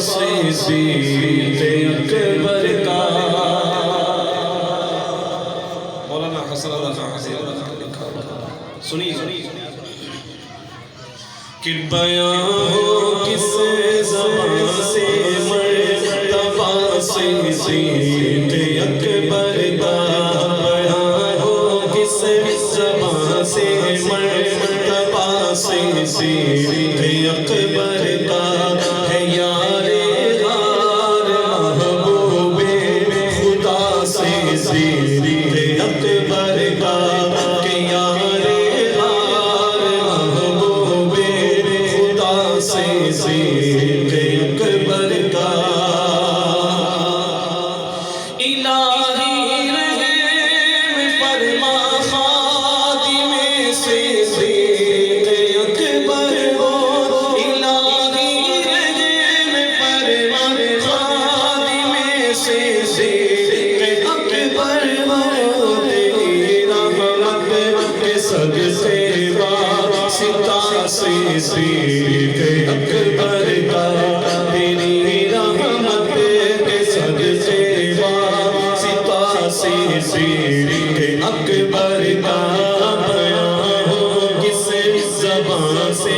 سے صدیق اکبر کا مولانا حسن اللہ سنیے کہ بیان ہو کس زبان سے مرتبہ سے صدیق اکبر کا بیان ہو کس زبان سے مرتبہ سے صدیق اکبر کا ہے یار غار محبوب خدا سے صدیق اکبر کا کہ یار غار محبوب خدا سے صدیق اکبر کا الہی رحم فرما خادم صدیق اکبر ہو الہی رحم فرما خادم صدیق اکبر ہو تیری رحمت کے صدقے واسطہ سے صدیق اکبر کا تیری رحمت کے صدقے واسطہ سے صدیق اکبر کا بیان ہو کس زبان سے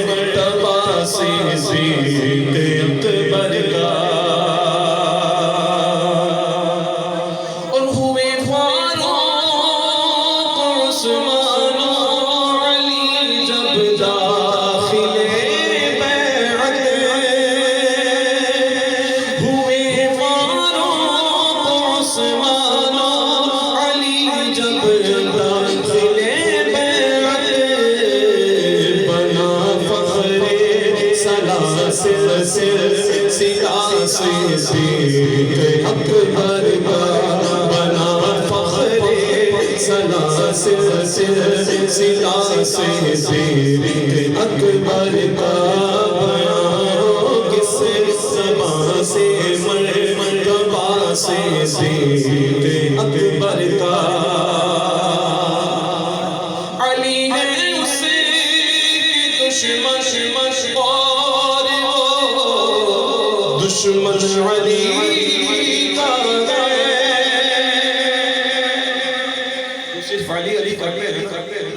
مرتبہ سے صدیق اکبر کا اور ہوئے فاروق عثمان و علی جب داخل بیعت ہوئے فاروق عثمان و علی جب داخل بیعت بنا فخر سلاسل سلا سے صدیق اکبر کا بنا فخر سلاسل سلا سے صدیق اکبر کا بیان ہو کس زبان سے مرتبہ سے صدیق اکبر کا علی ہے اس کے دشمن اور وہ دشمن علی کا صرف علی علی کرتے ہیں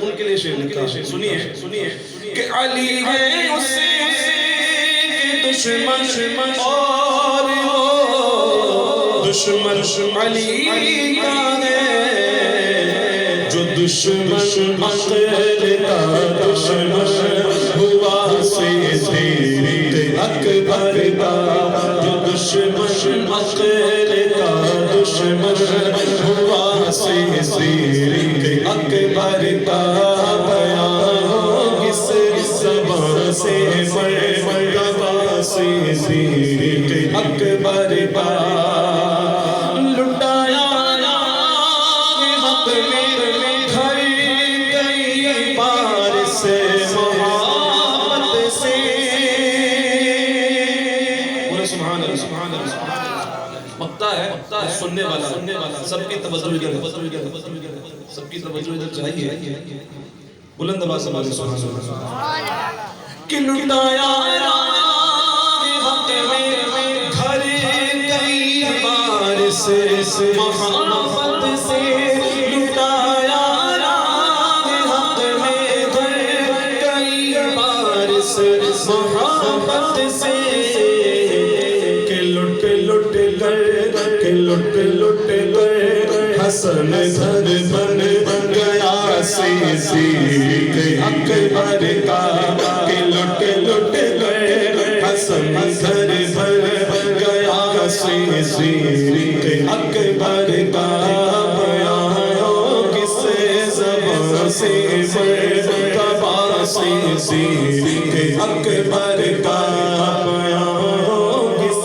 ان کے لیے شعر لکھا ہے سنیے کہ علی ہے اس کے دشمن اور وہ دشمن علی کا ہے جو دشمن عقل کا دشمن ہوا صدیق اکبر کا جو دشمن عقل کا دشمن ہوا صدیق اکبر کا بیان ہو کس زبان سے مرتبہ سے صدیق اکبر کا لٹایا حق میں گھر کئی بار سے محبت سے بولے سبحان اللہ سبحان اللہ وقتہ ہے سننے والا سب کی توجہ سب کی توجہ ادھر چاہیے بلند آواز سے بولے سبحان اللہ کہ لٹایا حق میں گھر کئی بار سے محبت سے لٹایا حق میں گھر کئی بار سے محبت سے کہ لٹ کر حسن گھر بن گیا صدیق اکبر کا کہ لٹ کر حسن گھر بن گیا صدیق اکبر کا بیان ہو کس زبان سے مرتبہ سے صدیق اکبر کا بیان ہو کس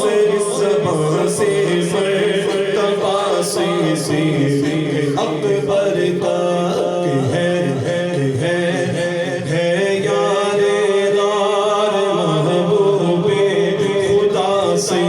زبان سے مرتبہ سے صدیق اکبر کا ہے یار غار محبوب خدا سے